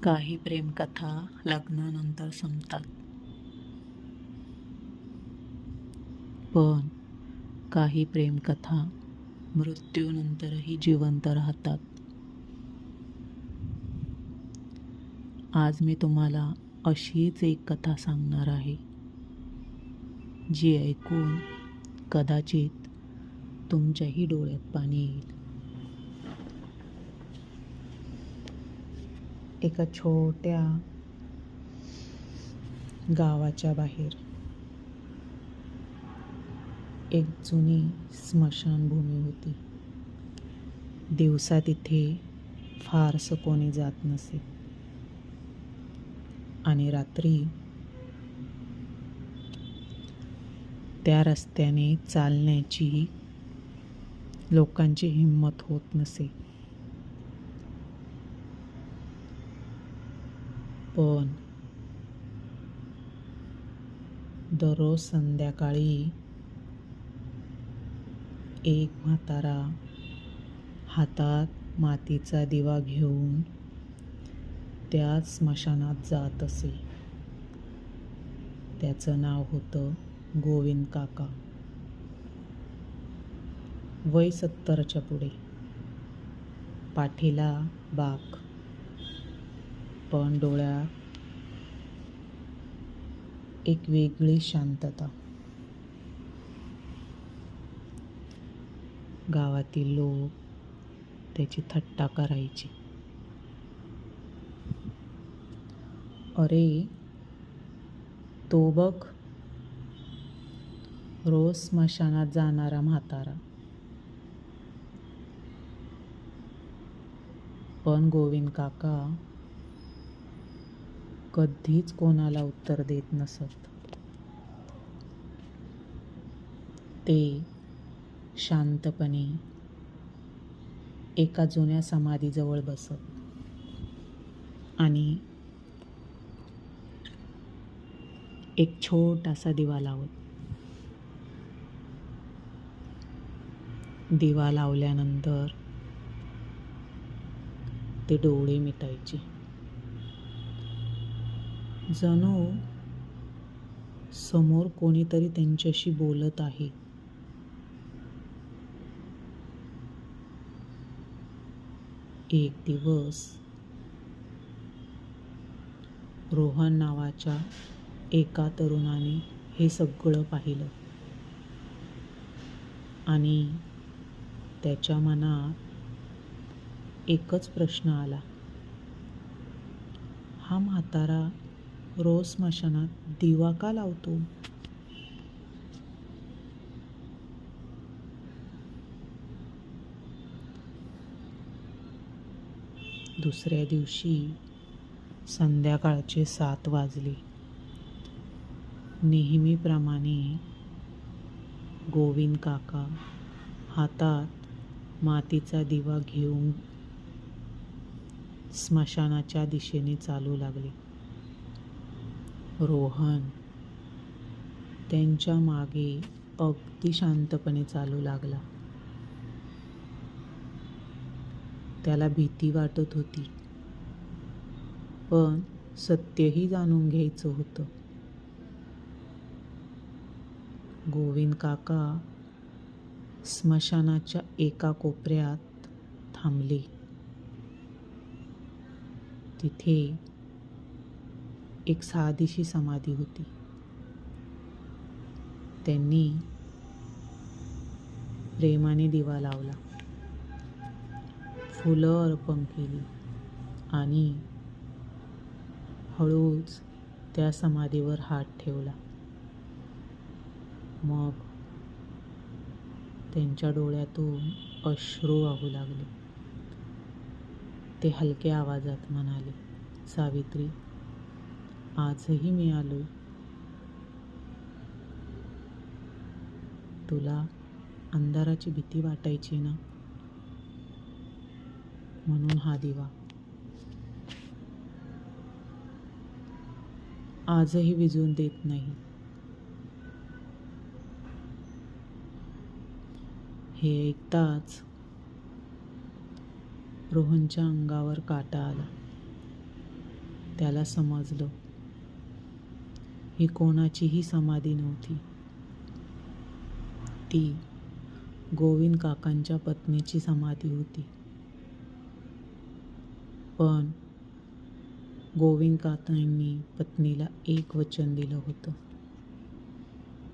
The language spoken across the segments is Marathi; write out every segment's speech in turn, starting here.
काही प्रेमकथा लग्नानंतर संपतात, पण काही प्रेमकथा मृत्यूनंतरही जिवंत राहतात. आज मी तुम्हाला अशीच एक कथा सांगणार आहे, जी ऐकून कदाचित तुमच्याही डोळ्यात पाणी येईल. एका छोट्या गावाच्या बाहेर एक जुनी स्मशानभूमी होती. दिवसा तिथे फारसं कोणी जात नसे आणि रात्री त्या रस्त्याने चालण्याची लोकांची हिंमत होत नसे. पण दररोज संध्याकाळी एक म्हातारा हातात मातीचा दिवा घेऊन त्याच स्मशानात जात असे. त्याचं नाव होतं गोविंद काका. वय 70च्या पुढे, पाठीला बाक, पण डोळ्यात एक वेगळी शांतता. गावातील लोक त्याची थट्टा करायचे. अरे, तो बघ, रोज स्मशानात जाणारा म्हातारा. पण गोविंद काका कधीच कोणाला उत्तर देत नसत. ते शांतपणे एका जुन्या समाधीजवळ बसत आणि एक छोटासा दिवा लावत. दिवा लावल्यानंतर ते डोळे मिटायचे. जणू समोर कोणीतरी त्यांच्याशी बोलत आहे. एक दिवस रोहन नावाच्या एका तरुणाने हे सगळं पाहिलं आणि त्याच्या मनात एकच प्रश्न आला. हा म्हातारा रोज स्मशानात दिवा का लावतो? दुसऱ्या दिवशी संध्याकाळचे 7 वाजले. नेहमीप्रमाणे गोविंद काका हातात मातीचा दिवा घेऊन स्मशानाच्या दिशेने चालू लागले. रोहन त्यांच्या मागे अगदी शांतपणे चालू लागला. त्याला भीती वाटत होती, पण सत्यही जाणून घ्यायचं होतं. गोविंद काका स्मशानाच्या एका कोपऱ्यात थांबले. तिथे एक साधीशी समाधी होती. त्यांनी प्रेमाने दिवा लावला, फुलं अर्पण केली आणि हळूच त्या समाधीवर हात ठेवला. मग त्यांच्या डोळ्यातून अश्रू वाहू लागले. ते हलक्या आवाजात म्हणाले, सावित्री, आजही मी आलोय. तुला अंधाराची भीती वाटायची ना, म्हणून हा दिवा आजही विझून देत नाही. हे ऐकताच रोहनच्या अंगावर काटा आला. त्याला समजलं ही कोणाचीही समाधी नव्हती. ती गोविंद काकांच्या पत्नीची समाधी होती. पण गोविंद काकांनी पत्नीला एक वचन दिलं होतं,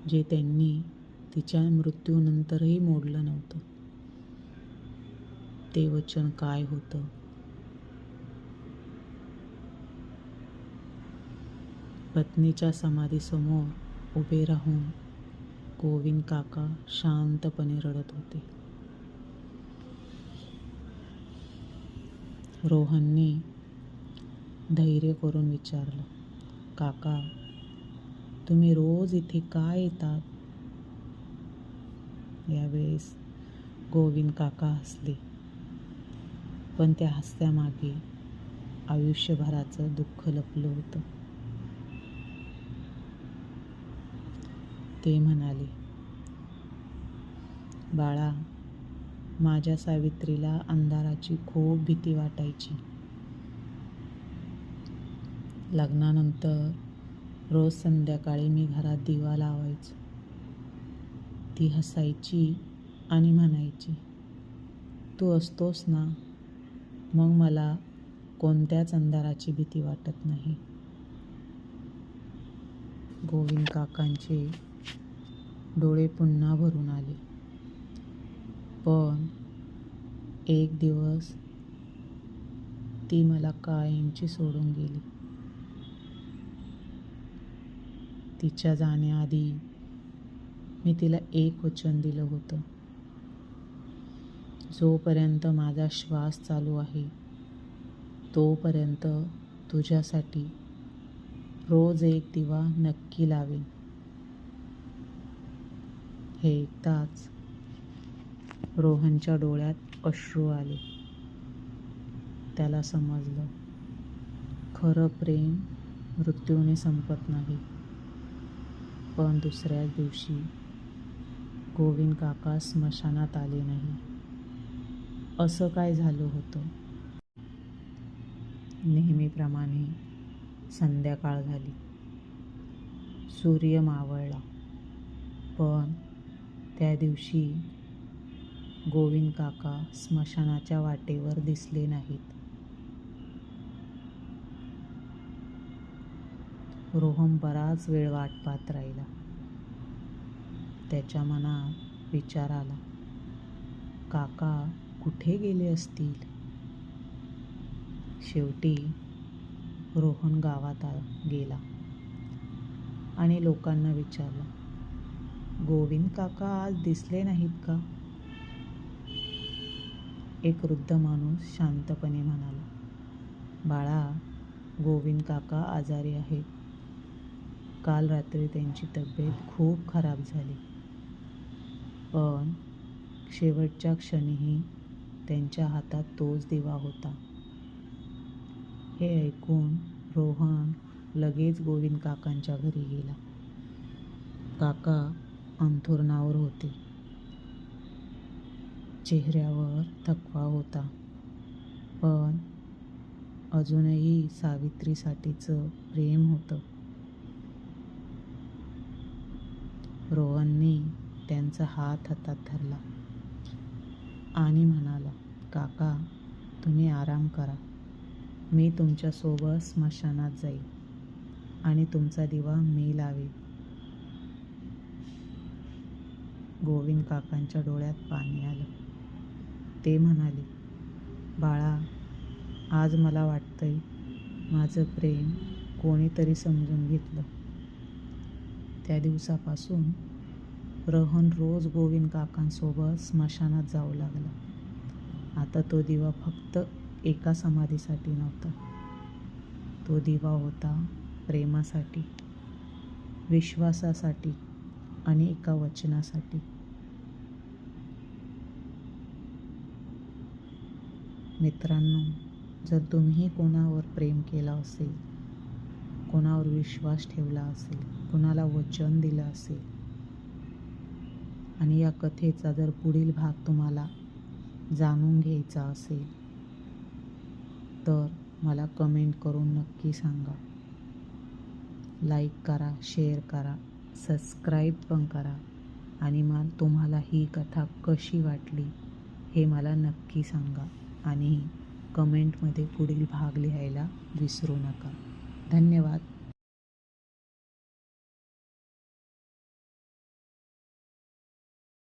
जे त्यांनी तिच्या मृत्यूनंतरही मोडलं नव्हतं. ते वचन काय होतं? पत्नीच्या समाधीसमोर उभे राहून गोविंद काका शांतपणे रडत होते. रोहनने धैर्य करून विचारलं, काका, तुम्ही रोज इथे का येतात? यावेळेस गोविंद काका हसले, पण त्या हास्यामागे आयुष्यभराचं दुःख लपलं होतं. ते म्हणाले, बाळा, माझ्या सावित्रीला अंधाराची खूप भीती वाटायची. लग्नानंतर रोज संध्याकाळी मी घरात दिवा लावायचो. ती हसायची आणि म्हणायची, तू असतोस ना, मग मला कोणत्याच अंधाराची भीती वाटत नाही. गोविंद काकांचे डोळे पुन्हा भरून आले. पण एक दिवस ती मला कायमची सोडून गेली. तिच्या जाण्याआधी मी तिला एक वचन दिलं होतं, जोपर्यंत माझा श्वास चालू आहे तोपर्यंत तुझ्यासाठी रोज एक दिवा नक्की लावेन. हे ऐकताच रोहनच्या डोळ्यात अश्रू आले. त्याला समजलं, खरं प्रेम मृत्यूने संपत नाही. पण दुसऱ्याच दिवशी गोविंद काका स्मशानात आले नाही. असं काय झालं होतं? नेहमीप्रमाणे संध्याकाळ झाली. सूर्य मावळला. पण त्या दिवशी गोविंद काका स्मशानाच्या वाटेवर दिसले नाहीत. रोहन बराच वेळ वाट पाहत राहिला. त्याच्या मनात विचार आला, काका कुठे गेले असतील? शेवटी रोहन गावात गेला आणि लोकांना विचारलं, गोविंद काका आज दिसले नाहीत का? एक वृद्ध माणूस शांतपणे म्हणाला, बाळा, गोविंद काका आजारी आहेत. काल रात्री त्यांची तब्येत खूप खराब झाली. पण शेवटच्या क्षणीही त्यांच्या हातात तोच दिवा होता. हे ऐकून रोहन लगेच गोविंद काकांच्या घरी गेला. काका अंथरुणावर होते. चेहऱ्यावर थकवा होता, पण अजूनही सावित्रीसाठीचं प्रेम होतं. रोहनने त्यांचा हात हातात धरला आणि म्हणाला, काका, तुम्ही आराम करा. मी तुमच्यासोबत स्मशानात जाईल आणि तुमचा दिवा मी लावेन. गोविंद काकांच्या डोळ्यात पाणी आलं. ते म्हणाले, बाळा, आज मला वाटतंय माझं प्रेम कोणीतरी समजून घेतलं. त्या दिवसापासून रोहन रोज गोविंद काकांसोबत स्मशानात जाऊ लागला. आता तो दिवा फक्त एका समाधीसाठी नव्हता. तो दिवा होता प्रेमासाठी, विश्वासासाठी आणि एका वचनासाठी. मित्रांनो, जर तुम्ही कोणावर प्रेम केलं असेल, कोणावर विश्वास ठेवला असेल, कोणाला वचन दिलं असेल आणि या कथेचा जर पुढील भाग तुम्हाला जाणून घ्यायचा असेल तर मला कमेंट करून नक्की सांगा. लाईक करा, शेअर करा, सबस्क्राईब पण करा आणि तुम्हाला ही कथा कशी वाटली हे मला नक्की सांगा आणि कमेंटमध्ये पुढील भाग लिहायला विसरू नका. धन्यवाद.